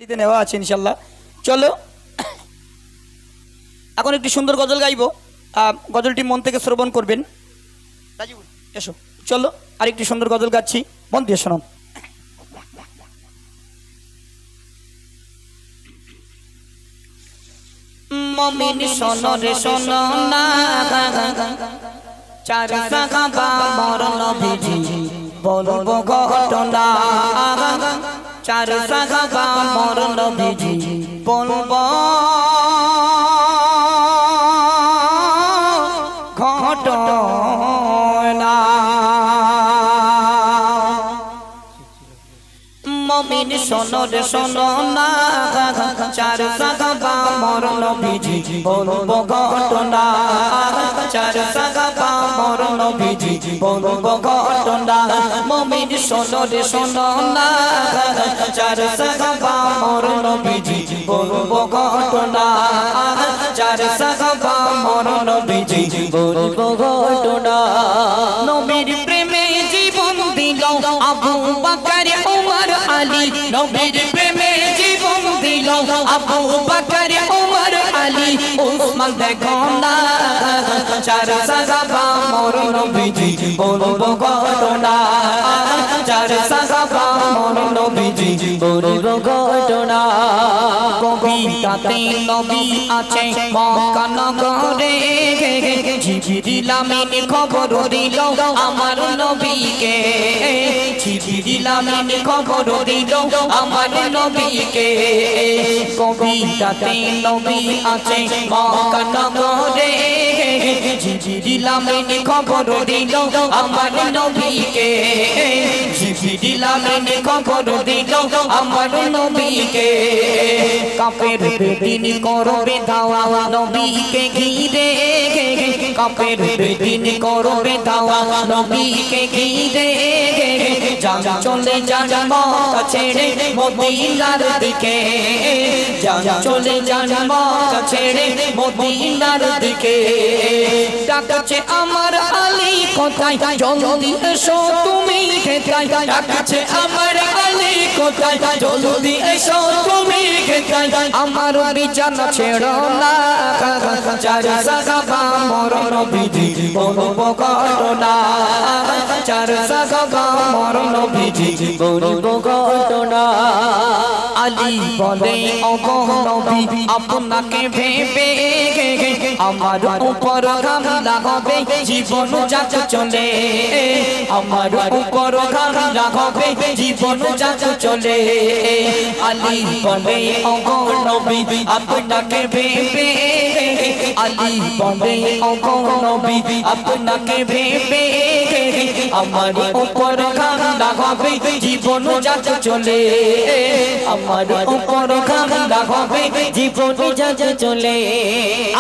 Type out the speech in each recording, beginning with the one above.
দিতে নেওয়া আছে ইনশাল্লাহ। চলো এখন একটি সুন্দর গজল গাইব, গজলটি মন থেকে শ্রবণ করবেন। রাজিবুল এসো, চলো আর একটি সুন্দর গজল গাচ্ছি, মন দিয়ে শোনো। মমিন শোনো রে শোনো না, চার সাহাবা মোর নবীজি বলবো ঘটনা, চার সাহাবা মোর নবীজি বলবো ঘটনা। মমিন শোনো রে শোনো না, চার সাহাবা মোর নবীজি বলবো ঘটনা, চার সাহাবা মোর নবীজি বলবো ঘটনা। মমিন শোনো রে শোনো না, চার সাহাবা মোর নবীজি বলবো ঘটনা, চার সাহাবা মোর নবীজি বলবো ঘটনা। নবীর প্রেমে জীবন দিল আবু বকর ওমর আলী, নবীর প্রেমে জীবন দিল আবু বকর ওমর আলী, উসমান দেখো না, চার সাহাবা মোর নবীজি বলবো ঘটনা, চার সাহাবা মোর নবীজি বলবো ঘটনা। কবিতাতে নবী আছে মক্কা নগরে, জিবরিল আমিন খবর দিল আমার নবীকে, জিবরিল আমিন খবর দিল আমার নবীকে। কবিতাতে নবী আছে মক্কা নগরে, জিবরিল আমিন খবর দিল আমার নবীকে, জিবরিল আমিন খবর দিল আমার নবীকে। কাফের বেদিন করবে দাওয়া নবীকে ঘিরে, কাফের বেদিন করবে দাওয়া নবীকে ঘিরে, জান চলে যান মক্কা ছেড়ে মদিনার দিকে, জান চলে যান মক্কা ছেড়ে মদিনার দিকে। ডাকছে আমার আলী কোথায়, জলদি এসো তুমি কোথায়, ডাকছে আমার আলী কোথায়, জলদি এসো তুমি কোথায়। আমার বিছানা ছেড়ো না, চার সাহাবা মোর নবীজি বলবো ঘটনা, চার সাহাবা মোর নবীজি বলবো ঘটনা। আলী বলে ওগো নবী আপনাকে ভেবে আমার উপর হামলা হবে, জীবন যাক চলে, আমার উপর হামলা হবে, জীবন যাক চলে। আলী বলে ওগো নবী আপনাকে ভেবে, আলী বলে ওগো নবী আপনাকে ভেবে আমার উপর হামলা হবে, জীবন যাক চলে, আমার উপর হামলা হবে, জীবন যাক চলে।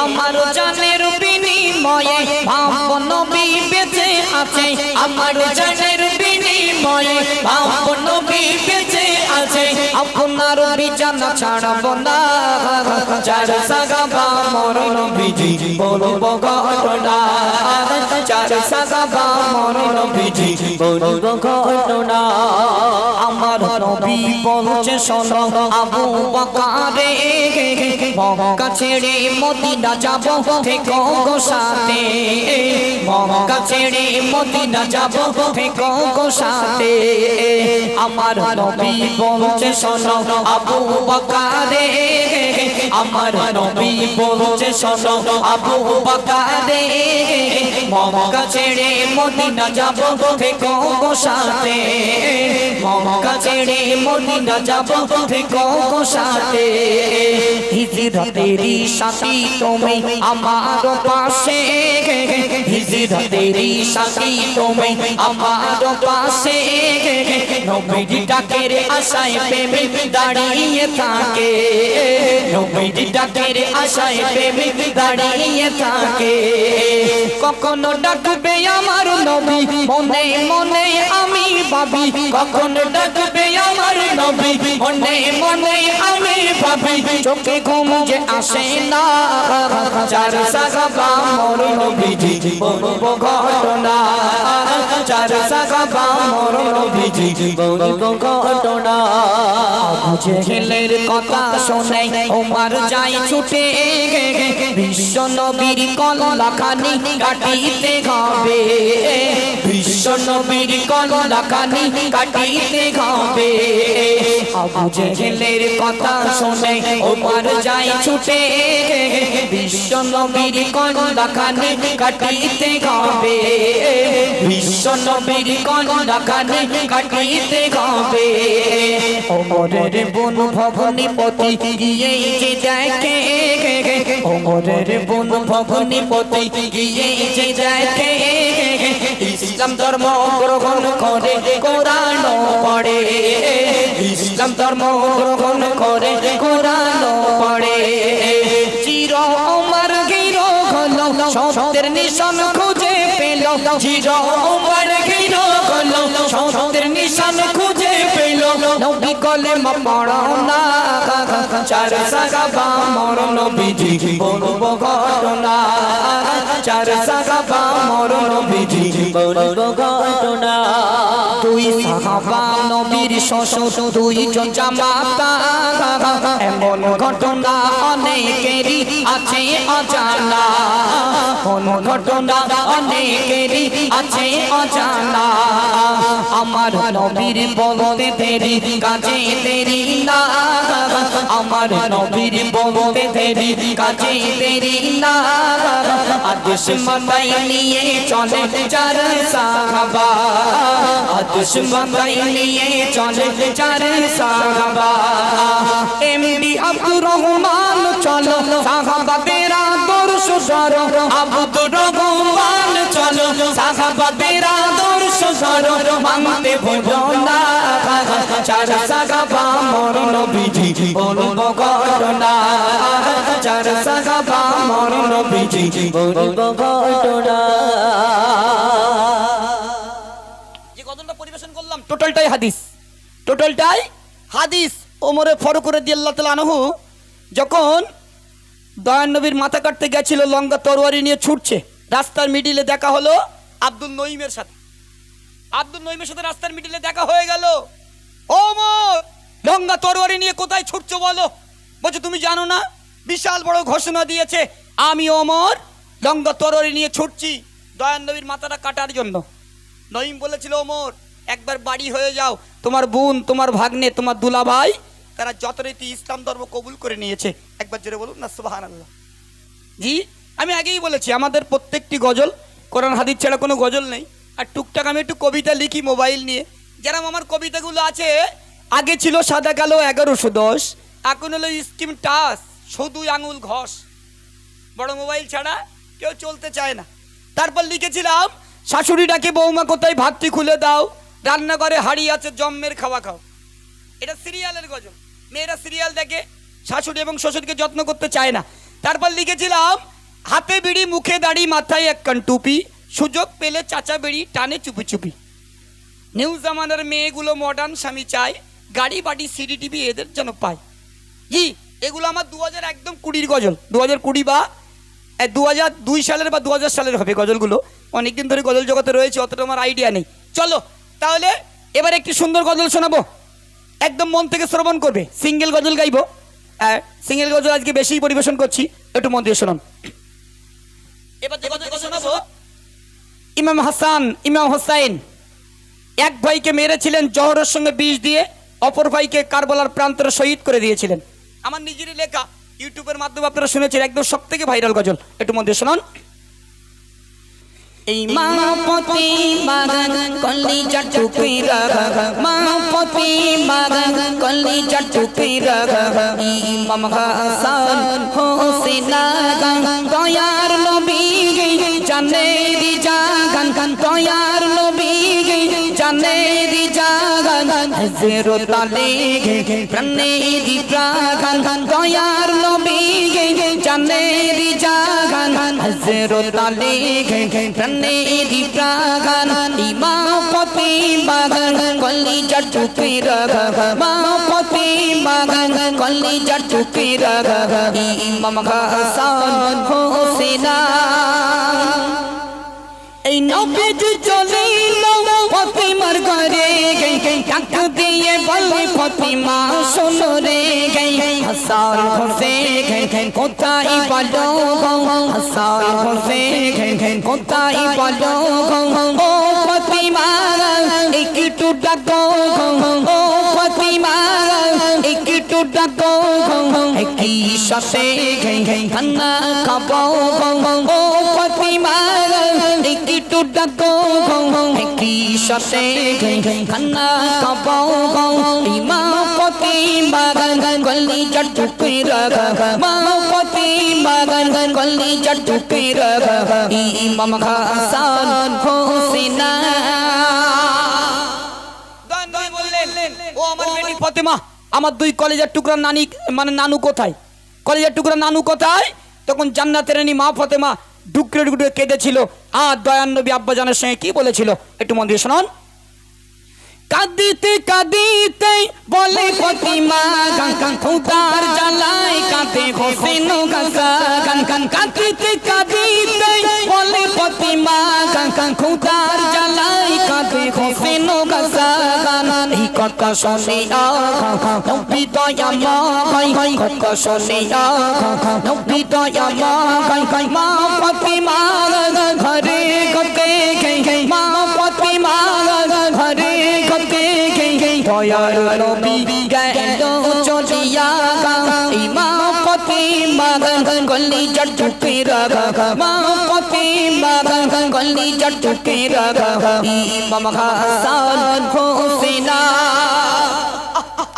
আমার জানের বিনিময়ে ভাব নবী বেঁচে আছে, আমার জানের বিনিময়ে ভাব নবী বেঁচে আছে, আপনার বিছানা ছাড়ব না, চার সাহাবা মোর নবীজি বলবো ঘটনা, চার সাহাবা মোর নবীজি বলবো ঘটনা। আমার নবী বলছে শোনো আবু বকরে, মক্কা ছেড়ে মদিনা যাব থেকো গো সাথে, মক্কা ছেড়ে মদিনা যাব থেকো গো সাথে। আমার নবী বলছে শোনো আবু বকরে, আমার নবী বলছে শোনো আবু বকরে, মক্কা ছেড়ে মদিনা যাব থেকো গো সাথে, মক্কা ছেড়ে মদিনা যাব থেকো গো সাথে। হিজরতেরি সাথী তুমি আমার পাশে, হিজরতেরি সাথী তুমি আমার পাশে, নবীর ডাকের আশায় প্রেমিক দাঁড়িয়ে থাকে, নবীর ডাকের আশায় প্রেমিক দাঁড়িয়ে থাকে। কখনো ডাকবে আমার নবী মনে মনে আমি ভাবি, কখনো ডাকবে আমার নবী মনে মনে আমি ভাবি চোখে ঘুম যে আসে না চার সাহাবা মোর নবীজি বলবো ঘটনা চার সাহাবা মোর নবীজি বলবো ঘটনা আবু জেহেলের কথা শুনে ওমর যায় ছুটে বিশ্ব নবীর কলাখানি কাটিতে হবে বিশ্ব নবীর কলাখানি কাটিতে হবে আবু জেহেলের কথা শুনে ওমর যায় ছুটে বিশ্ব নবীর কলাখানি কাটিতে হবে বিশ্ব নবীর কলাখানি কাটিতে হবে ওমরের বোন ভবনীপতি গিয়ে যে দেখে ওমরের বোন ভবনীপতি গিয়ে যে দেখে ইসলাম ধর্ম গ্রহণ করে কোরআন পড়ে ইসলাম ধর্ম গ্রহণ করে কোরআন পড়ে চির ওমর গিরো হলো সত্যের নিশান খুঁজে পেল চির ওমর গিরো হলো সত্যের নিশান খুঁজে পেল নবী কলেমা পড়ো না চার সাহাবা মোর নবীজি বলবো ঘটনা চার সাহাবা মোর নবীজি বলবো ঘটনা দুই সাহাবা নবীর শ্বশুর দুইজন জামাতা এমন ঘটনা অনেকেরই আছে অজানা কোন ঘটনা অনেকেরই আছে অজানা আমার নবীর বলতে দেরি কাজে দেরি না আমার নবীর বলতে দেরি কাজে দেরি না আদেশ মাথায় নিয়ে চলে চার সাহাবা আদেশ মাথায় নিয়ে চলে চার সাহাবা এমডি আব্দুর রহমান চলো সাহাবাদের আদর্শ ধরো আব্দুর রহমান চলো সাহাবাদের আদর্শ ধরো মানতে ভুলো না চার সাহাবা মোর নবীজি বলবো ঘটনা চার সাহাবা মোর নবীজি বলবো ঘটনা যে গজলটা পরিবেশন করলাম টোটালটাই হাদিস টোটালটাই হাদিস ওমরে ফারুক রাদিয়াল্লাহু তাআলা আনহু যখন দয়ান নবীর মাথা কাটতে গেছিল লঙ্কা তরবারি নিয়ে ছুটছে রাস্তার মিডিলে দেখা হলো আব্দুল নঈমের সাথে আব্দুল নঈমের সাথে রাস্তার মিডিলে দেখা হয়ে গেল ওমর লঙ্কা তরবারি নিয়ে কোথায় ছুটছো বলো বলছে তুমি জানো না বিশাল বড় ঘোষণা দিয়েছে আমি ওমর লঙ্কা তরবারি নিয়ে ছুটছি দয়ান নবীর মাথাটা কাটার জন্য নঈম বলেছিল ওমর একবার বাড়ি হয়ে যাও তোমার বোন তোমার ভাগ্নে তোমার দুলাভাই তারা যথারীতি ইসলাম ধর্ম কবুল করে নিয়েছে একবার জোরে বলুন না সুবহানাল্লাহ জি আমি আগেই বলেছি আমাদের প্রত্যেকটি গজল কোরআন হাদিস ছাড়া কোনো গজল নেই আর টুকটাক আমি একটু কবিতা লিখি মোবাইল নিয়ে যেরকম আমার কবিতাগুলো আছে আগে ছিল সাদা কালো 1110 এখন হলো স্কিম টাচ শুধু আঙুল ঘষ বড় মোবাইল ছাড়া কেউ চলতে চায় না তারপর লিখেছিলাম শাশুড়ি ডাকে বৌমা কোথায় ভাতটি খুলে দাও রান্নাঘরে হাড়ি আছে জম্মের খাওয়া খাও এটা সিরিয়ালের গজল মেয়েরা সিরিয়াল দেখে শাশুড়ি এবং শ্বশুরকে যত্ন করতে চায় না তারপর লিখেছিলাম হাতে বিড়ি মুখে দাড়ি মাথায় এক কান টুপি সুযোগ পেলে চাচা বিড়ি টানে চুপি চুপি নিউ জামানার মেয়েগুলো মডার্ন স্বামী চায় গাড়ি বাড়ি সিডি টিভি এদের যেন পায় জি এগুলো আমার 2000 একদম 20 গজল 2020 বা 2002 সালের বা 2000 সালের হবে গজলগুলো অনেকদিন ধরে গজল জগতে রয়েছে অতটা আমার আইডিয়া নেই চলো তাহলে এবার একটি সুন্দর গজল শোনাবো একদম মন থেকে শ্রবণ করবে সিঙ্গেল গজল গাইবো সিঙ্গেল গজল আজকে বেশি পরিবেশন করছি একটু মন দিয়ে শুনুন এবার যে গজল শোনাবো ইমাম হাসান ইমাম হোসাইন এক ভাইকে মেরেছিলেন জহরের সঙ্গে বিষ দিয়ে অপর ভাইকে কারবালার প্রান্তরে শহীদ করে দিয়েছিলেন আমার নিজেরই লেখা ইউটিউবের মাধ্যমে আপনারা শুনেছেন একদম সবথেকে ভাইরাল গজল একটু মন দিয়ে শুনুন এই মাপতি বাগান কলিজা টুকিরা মাপতি বাগান কলিজা টুকিরা ইমাম হাসান হোসেন দয়ার নবী জানেরি জাগান দয়ার নবী জানেরি জাগান হযরত আলী প্রাণেরি প্রাগান দয়ার নবী জানেরি জাগান হযরত আলী প্রাণেরই প্রাণ ইমাম পতি বাগান কলিজার টুকরা ইমাম পতি বাগান কলিজার টুকরা ইমাম হাসান হোসেন এই নবীজি চলিল ফাতিমার ঘরে ডাক দিয়ে বলে ফাতিমা শোনো রে হাসান হোসেন কোথায় বলো হাসান হোসেন কোথায় বলো ও ফাতিমা একটু ডাকো ও ফাতিমা একটু ডাকো একই সাথে খানা খাবো ও ফাতিমা একটু ডাকো একই সাথে খানা খাবো ইমাম পতি বাগান কলিজার টুকরা ইমাম পতি বাগান কলিজার টুকরা ইমাম হাসান হোসেন ও আমার বেটি ফাতেমা আমার দুই কলেজের টুকরা নানি মানে নানু কোথায় কলেজের টুকরা নানু কোথায় তখন জান্নাতের রানী মা ফাতেমা ডুকরে ডুকরে কেঁদেছিল আর দয়ার নবী আব্বাজানের সঙ্গে কি বলেছিল একটু মন দিয়ে শুনুন কাঁদিতে কাঁদিতে বলে ফাতিমা খোদার জ্বালায় কাঁদে হোসেন কাঁদিতে কাঁদিতে বলে ফাতিমা খোদার জ্বালায় কাঁদে হোসেন এই কথা শুনে নবী দয়াময় কথা শুনে নবী দয়াময় মা ফাতিমা ঘরে গতে মা ফাতিমা ঘরে দয়ার নবী গেল চলিয়া ইমাম ফাতিমা কলিজার টুকরা ইমাম ফাতিমা কলিজার টুকরা ইমাম হাসান হোসেন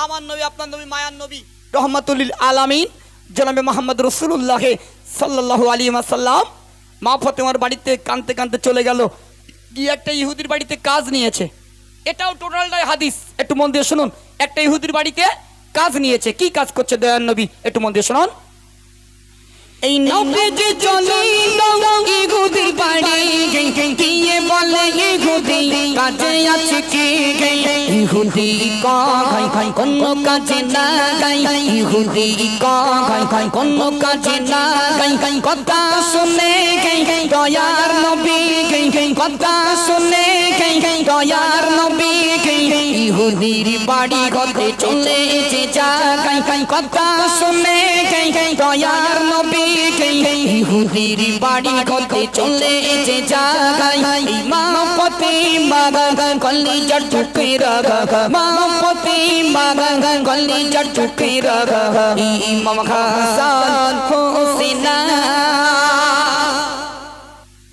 আমার নবী আপনার নবী মায়ার নবী রহমাতুল লিল আলামিন জনাবে মুহাম্মদ রাসূলুল্লাহ সাল্লাল্লাহু আলাইহি ওয়াসাল্লাম মা ফাতিমার বাড়িতে কাঁদতে কাঁদতে চলে গেল গিয়ে একটা ইহুদির বাড়িতে কাজ নিয়েছে এটাও টোটালটাই হাদিস একটু মন দিয়ে শুনুন একটা ইহুদির বাড়িতে কাজ নিয়েছে কি কাজ করছে দয়ার নবী একটু মন দিয়ে শুনুন এই নবীজি চলিল ইহুদির বাড়ি গিয়ে বলে ইহুদি কাজে আছে কি ইহুদি কয় কোন কাজে না গাই ইহুদি কয় কোন কাজে না গাই কথা শুনে দয়ার নবী কথা শুনে দয়ার নবী ইহুদির বাড়ি ঘরে চলে যে যায় কথা শুনে দয়ার নবী ইহুদির বাড়ি ঘরে চলে যে যায় ইমাম ফাতিমা কলিজার টুকরা ইমাম ফাতিমা কলিজার টুকরা ইমাম হাসান হোসেন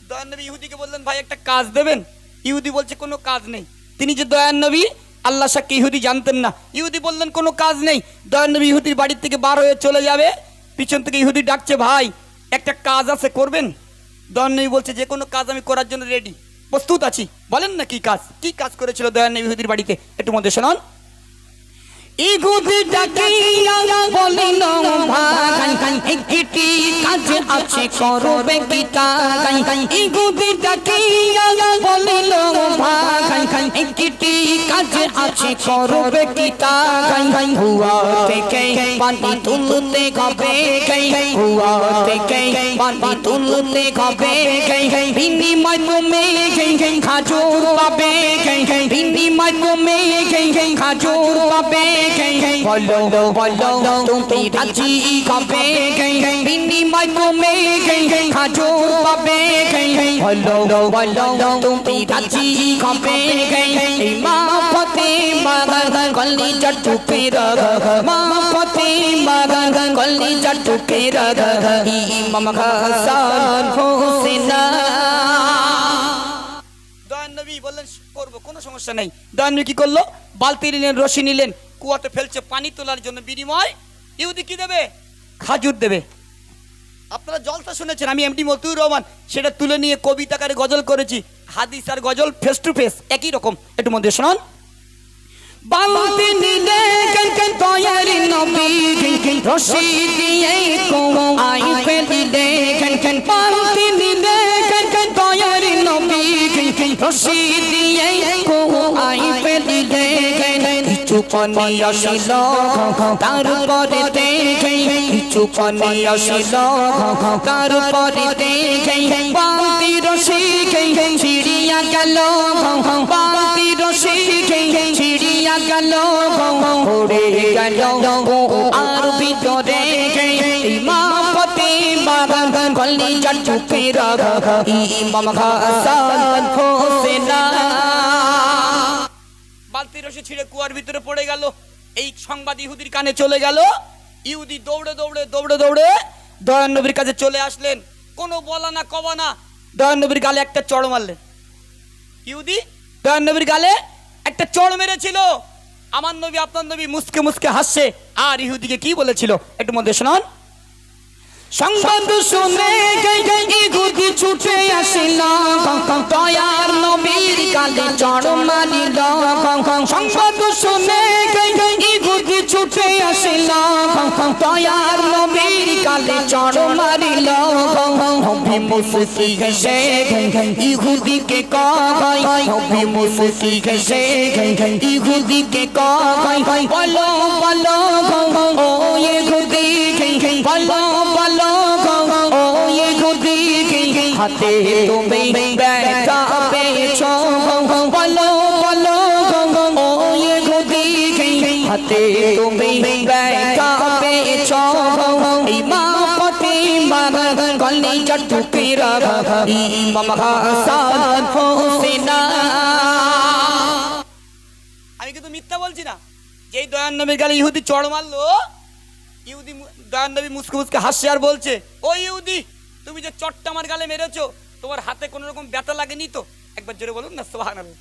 দয়ার নবী ইহুদিকে বললেন ভাই একটা কাজ দেবেন ইহুদি বলছে কোনো কাজ নেই তিনি যে দয়ার নবী আল্লাহ সাক্ষী ইহুদি জানতেন না ইহুদি বললেন কোনো কাজ নেই দয়ার নবী ইহুদির বাড়ি থেকে বার হয়ে চলে যাবে পিছন থেকে ইহুদি ডাকছে ভাই একটা কাজ আছে করবেন দয়ার নবী বলছে যে কোনো কাজ আমি করার জন্য রেডি প্রস্তুত আছি বলেন না কি কাজ করেছিল দয়ার নবী ইহুদির বাড়িতে একটু মধ্যে শুনুন ইহুদি ডাকিয়া বলিল ভাই একটি কাজ আছে করবে কি তাই ইহুদি ডাকিয়া বলিল ভাই একটি কাজ আছে করবে কি তাই হুয়া থেকে পানি তুলতে হবে হুয়া থেকে পানি তুলতে হবে বিনিময় তুমি খাজুর পাবে বিনিময় তুমি খাজুর পাবে বলো বলো তুমি রাজি কবে বিনিময় তুমি খাজুর পাবে বলো বলো তুমি রাজি কবে ইমাম ফাতিমা কলিজার টুকরা ইমাম ফাতিমা কলিজার টুকরা ইমাম হাসান হোসেন দয়ার নবী বললেন করবো কোনো সমস্যা নেই দয়ার নবী কি করলো বালতি নিলেন রশি নিলেন কুয়াতে ফেলছে পানি তোলার জন্য বিনিময় ইহুদি কি দেবে খাজুর দেবে আপনারা জলসা শুনেছেন আমি এমডি মতিউর রহমান সেটা তুলে নিয়ে কবিতাকারে গজল করেছি হাদিস আর গজল ফেস টু ফেস একই রকম একটু মধ্যে শুনুন বালতি নিলে দয়ার নবী রশি দিয়ে কো আই ফেলিলে পালতি নিলে দয়ার নবী রশি দিয়ে কো আই ফেলিলে কিছু পানি আসিল তারপরে দেখে কিছু পানি আসিল তারপরে দেখে পালতি রশি ছিড়িয়া গেল পালতি রশি ছিড়িয়া গেল পড়ে গেল আর ভিতরে ইমামতি বাগান কলিজা চুপে রাখা ইমাম হাসান হোসেন বালতি রশি ছিঁড়ে কুয়ার ভিতরে পড়ে গেল। এই সংবাদ ইহুদির কানে চলে গেল। ইহুদি দৌড়ে দৌড়ে দৌড়ে দৌড়ে দয়ার নবীর কাছে চলে আসলেন। কোনো বলা না কবা না দয়ার নবীর গালে একটা চড় মারলেন। ইহুদি দয়ার নবীর গালে একটা চড় মেরেছিল। আমার নবী আপনার নবী মুসকে মুসকে হাসছে। আর ইহুদিকে কি বলেছিল একটু মধ্যে শোনান। সংবাদ শুনে ইহুদি ছুটে আসিল দয়ার নবীর গালে চড় মারিল। সংবাদ শুনে ইহুদি ছুটে আসিল দয়ার নবীর গালে চড় মারিল। নবী মুসকি হেসে ইহুদিকে কয় নবী মুসকি হেসে ইহুদিকে কয় বলো বলো ও ইহুদি বলো বলো ও ইহুদি হাতে তুমি ব্যথা পেয়েছো বলো বলো ও ইহুদি হাতে তুমি ব্যথা পেয়েছো ইমামতি বাগান কলিজা চুপে রাখা ইমাম হাসান হোসেন। আমি কিন্তু মিথ্যা বলছি না। যেই দয়ার নবীর গালে ইহুদি চড় মারলো ইহুদি দয়ার নবী মুসকে মুসকে হাসছে আর বলছে ও ইহুদি তুমি যে চটটা আমার গালে মেরেছো তোমার হাতে কোনো রকম ব্যথা লাগেনি তো? একবার জোরে বলুন না সুবহানাল্লাহ।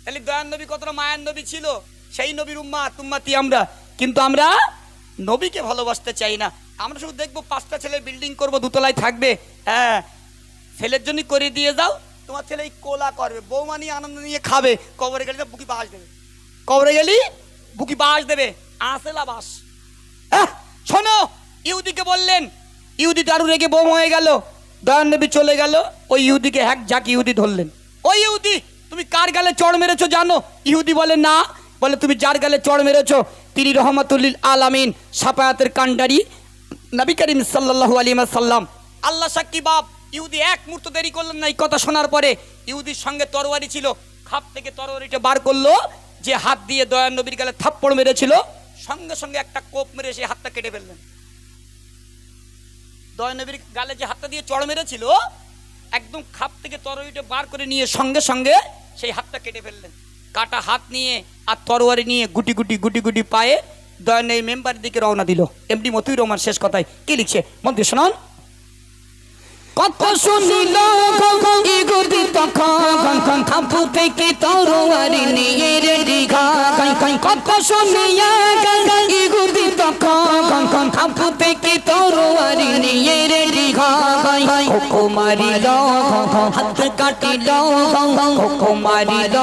তাহলে দয়ার নবী কতটা মায়ার নবী ছিল। সেই নবীর উম্মতি আমরা, কিন্তু আমরা নবীকে ভালোবাসতে চাই না। আমরা শুধু দেখবো 5টা ছেলের বিল্ডিং করবো, 2তলায় থাকবে। হ্যাঁ, ছেলের জন্য করে দিয়ে যাও, তোমার ছেলে কোলা করবে, বৌমা নিয়ে আনন্দ নিয়ে খাবে, কবরে গেলে বুকি বাস দেবে, কবরে গেলি বুকি বাস দেবে, আসেলা বাস। শোনো, ইহুদিকে বললেন, ইহুদি দারু রেগে বোম হয়ে গেল। দয়ার নবী চলে গেল, ওই ইহুদিকে হ্যাক ঝাঁক ইহুদি ধরলেন। ওই ইহুদি তুমি কার গালে চড় মেরেছো জানো? ইহুদি বলে না। বলে তুমি যার গালে চড় মেরেছো তিনি রহমাতুল্লিল আলামিন শাফায়াতের কান্ডারি নবী করিম সাল্লাল্লাহু আলাইহি ওয়াসাল্লাম। আল্লাহ সাক্ষী বাপ। ইহুদি এক মুহূর্ত দেরি করলেন না। এই কথা শোনার পরে ইহুদির সঙ্গে তরবারি ছিল, খাপ থেকে তরবারিটা বার করলো, যে হাত দিয়ে দয়ার নবীর গালে থাপ্পড় মেরেছিল সঙ্গে সঙ্গে একটা কোপ মেরে সেই হাতটা কেটে ফেললেন। দয়ার নবীর গালে যে হাতটা দিয়ে চড় মেরেছিল একদম খাপ থেকে তরবারিটা বার করে নিয়ে সঙ্গে সঙ্গে সেই হাতটা কেটে ফেললেন। কাটা হাত নিয়ে আর তরবারি নিয়ে গুটি গুটি গুটি গুটি পায়ে দয়ার নবী মেম্বারের দিকে রওনা দিল। এমডি মতিউর রহমান শেষ কথায় কি লিখছে মন্ত্রী শোনান। কত শুনিল ইহুদি তখন খাপ থেকে তরবারি নিয়ে রেডি খাই। কত শুনিয়া ইহুদি তখন খাপ থেকে তরবারি নিয়ে রেডি খাই। কোকো মারিল হাত কাটিল, কোকো মারিল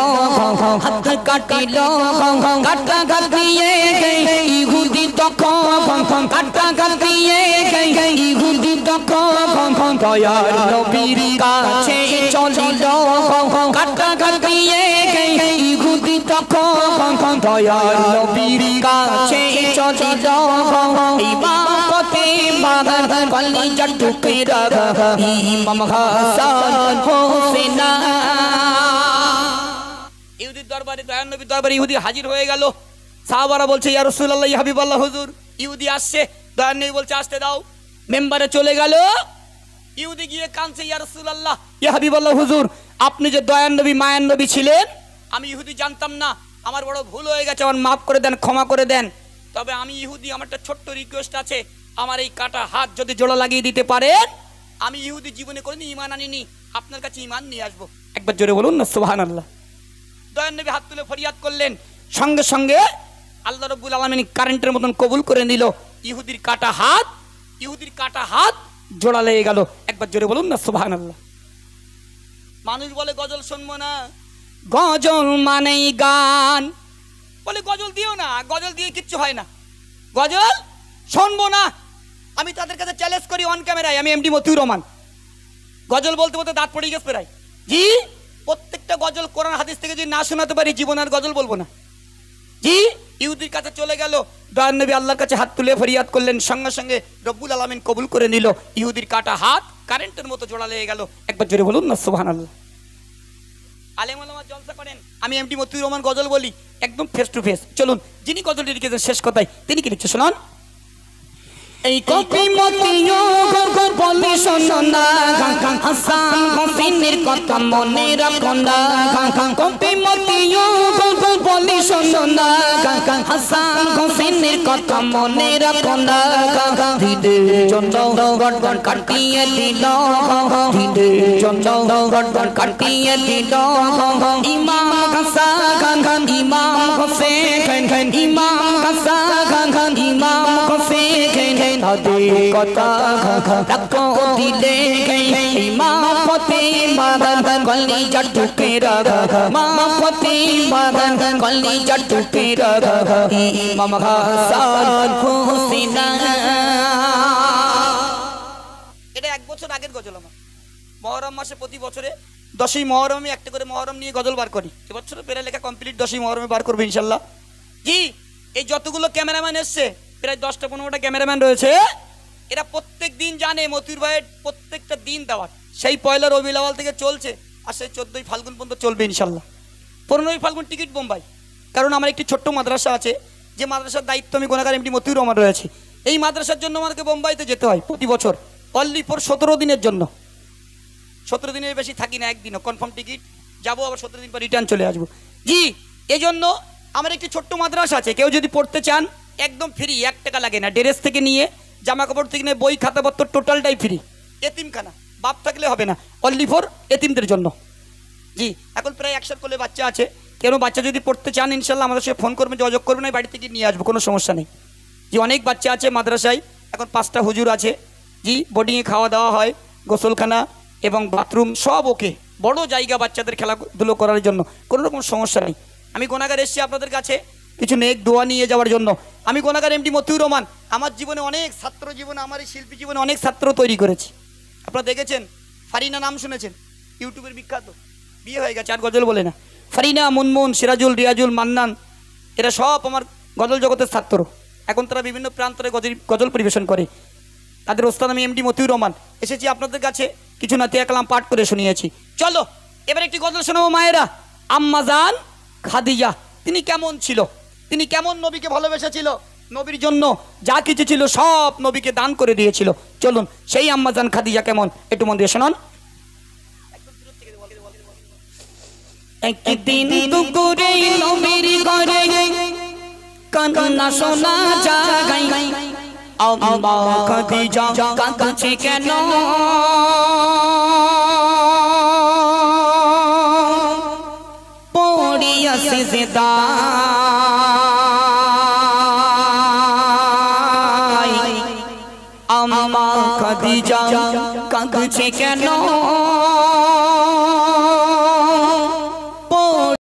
হাত কাটিল, কাটা কাটিয়ে ইহুদি তখন কাটা কাটিয়ে ইহুদি তখন দয়ার নবীর কাছে চলিল, কাটা কাটিয়ে ইহুদি তখন দয়ার নবীর কাছে চলিল। ইমামতি বাগান কলিজা চুপে রাখা ইমাম হাসান হোসেন। ইহুদির দরবারে দয়ার নবীর দরবারে ইহুদি হাজির হয়ে গেল। সাহাবারা বলছে ইয়া রাসূলুল্লাহ ইয়া হাবিবাল্লাহ হুজুর। ইহুদি আসছে, দয়ার নবী বলছে আসতে দাও। মেম্বারে চলে গেল। ইহুদি গিয়ে কাঁদছে ইয়া রাসূলুল্লাহ ইয়া হাবিবাল্লাহ হুজুর, আপনি যে দয়ার নবী মায়ার নবী ছিলেন আমি ইহুদি জানতাম না, আমার বড় ভুল হয়ে গেছে, আমার মাফ করে দেন, ক্ষমা করে দেন। তবে আমি ইহুদি, আমার একটা ছোট্ট রিকোয়েস্ট আছে, আমার এই কাটা হাত যদি জোড়া লাগিয়ে দিতে পারেন, আমি ইহুদি জীবনে কোনোদিন ঈমান আনিনি, আপনার কাছে ঈমান নিয়ে আসবো। একবার জোরে বলুন না সুবহানাল্লাহ। দয়ার নবী হাত তুলে ফরিয়াদ করলেন, সঙ্গে সঙ্গে আল্লাহ রাব্বুল আলামিন কারেন্টের মতন কবুল করে নিল। ইহুদির কাটা হাত, ইহুদির কাটা হাত জোড়া লেগে গেল। একবার জোরে বলুন না সুবহানাল্লাহ। মানুষ বলে গজল শুনবো না, গজল মানেই গান। বলে গজল দিও না, গজল দিয়ে কিচ্ছু হয় না। গজল শুনবো না। আমি তাদের কাছে চ্যালেঞ্জ করি অন ক্যামেরায়, আমি এমডি মতিউর রহমান। গজল বলতে বলতে দাঁত পড়ে গেছে প্রায়। জি, প্রত্যেকটা গজল কোরআন হাদিস থেকে যদি না শোনাতে পারি জীবন আর গজল বলবো না। জি, ইহুদির কাছে চলে গেল, দয়ার নবী আল্লাহর কাছে হাত তুলে ফরিয়াদ করলেন, সঙ্গে সঙ্গে রব্বুল আলামিন কবুল করে নিল। ইহুদির কাটা হাত কারেন্টের মতো জোড়া লেগে গেল। একবার জোরে বলুন না সুবহানাল্লাহ। আলেম ওলামা জলসা করেন, আমি এমডি মতিউর রহমান গজল বলি একদম ফেস টু ফেস। চলুন, যিনি গজলটি লিখেছেন শেষ কথায় তিনি কি লিখছে শুনুন। এই কপি মতিও গগর বলি শোনা, হাসান হোসেনের কথা মনে রাখো না। কপি মতিও গগর বলি শোনা, হাসান হোসেনের কথা মনে রাখো না। হৃদের জন্য গড়গড় কাটিয়ে দিল, হৃদের জন্য গড়গড় কাটিয়ে দিল। ইমাম হাসান, ইমাম হোসেন, ইমাম হাসান, ইমাম হোসেন তাদের কথা রাখো দিলে, ইমামতে বাঁধন কলিজা টুকে রাখা, ইমামতে বাঁধন কলিজা টুকে রাখা। ইমাম হাসান হোসেন। এটা 1 বছর আগের গজল আমার। মহরম মাসে প্রতি বছরে 10ই মহরমে একটা করে মহরম নিয়ে গজল বার করি। এবছর প্রায় লেখা কমপ্লিট, 10ই মহরমে বার করবো ইনশাল্লাহ। জি, এই যতগুলো ক্যামেরাম্যান এসছে প্রায় 10টা-15টা ক্যামেরাম্যান রয়েছে, এরা প্রত্যেক দিন জানে মতিউর ভাইয়ের প্রত্যেকটা দিন দাওয়াত সেই পয়লা রবিউল আউয়াল থেকে চলছে আর সেই 14ই ফাল্গুন পর্যন্ত চলবে ইনশাল্লাহ। 15ই ফাল্গুন টিকিট বোম্বাই, কারণ আমার একটি ছোট্ট মাদ্রাসা আছে, যে মাদ্রাসার দায়িত্ব আমি গুনাহগার এমডি মতিউর রহমান রয়েছে। এই মাদ্রাসার জন্য আমাকে বোম্বাইতে যেতে হয় প্রতি বছর, অনলি ফর 17 দিনের জন্য। 17 দিনের বেশি থাকি না, একদিনও কনফার্ম টিকিট, যাবো আবার 17 দিন পর রিটার্ন চলে আসবো। জি, এই জন্য আমার একটি ছোট্ট মাদ্রাসা আছে, কেউ যদি পড়তে চান একদম ফ্রি, 1 টাকা লাগে না। ড্রেস থেকে নিয়ে জামা কাপড় থেকে নিয়ে বই খাতাপত্র টোটালটাই ফ্রি। এতিমখানা, বাপ থাকলে হবে না, অনলি ফর এতিমদের জন্য। জি, এখন প্রায় 100 কোলে বাচ্চা আছে, কেন বাচ্চা যদি পড়তে চান ইনশাল্লাহ আমাদের সাথে ফোন করবেন, যোগাযোগ করবেন, আমি বাড়ি থেকে নিয়ে আসবো, কোনো সমস্যা নেই। জি, অনেক বাচ্চা আছে মাদ্রাসায়, এখন 5টা হুজুর আছে। জি, বোর্ডিংয়ে খাওয়া দাওয়া হয়, গোসলখানা এবং বাথরুম সব ওকে, বড় জায়গা বাচ্চাদের খেলাধুলো করার জন্য, কোনো রকম সমস্যা নেই। আমি গুনাহগার এসেছি আপনাদের কাছে কিছু নেক দোয়া নিয়ে যাওয়ার জন্য। আমি গুনাহগার এমডি মতিউর রহমান আমার জীবনে অনেক ছাত্র জীবনে, আমার এই শিল্পী জীবনে অনেক ছাত্র তৈরি করেছি। আপনারা দেখেছেন, ফারিনা নাম শুনেছেন, ইউটিউবের বিখ্যাত, বিয়ে হয়ে গেছে আর গজল বলে না। ফারিনা, মুনমুন, সিরাজুল, রিয়াজুল, মান্নান, এরা সব আমার গজল জগতের ছাত্র। এখন তারা বিভিন্ন প্রান্তরে গজল পরিবেশন করে। তাদের ওস্তাদ আমি এমডি মতিউর রহমান এসেছি আপনাদের কাছে কিছু নাতিয়া কালাম পাঠ করে শুনিয়েছি। চলো এবার একটি গজল শোনাবো মায়েরা। আম্মাজান খাদিজা, তিনি কেমন ছিল, তিনি কেমন নবীকে ভালোবেসেছিল, নবীর জন্য যা কিছু ছিল সব নবীকে দান করে দিয়েছিল। চলুন সেই আম্মাজান খাদিজা কেমন একটু মন দিয়ে শোনান। একদিন দুপুরে নবীর ঘরে কান্না শোনা যায়, আম্মা খাদিজা কাঁদছে কেন, পড়িয়া সিজদায়, আম্মা খাদিজা কাঁদছে কেন,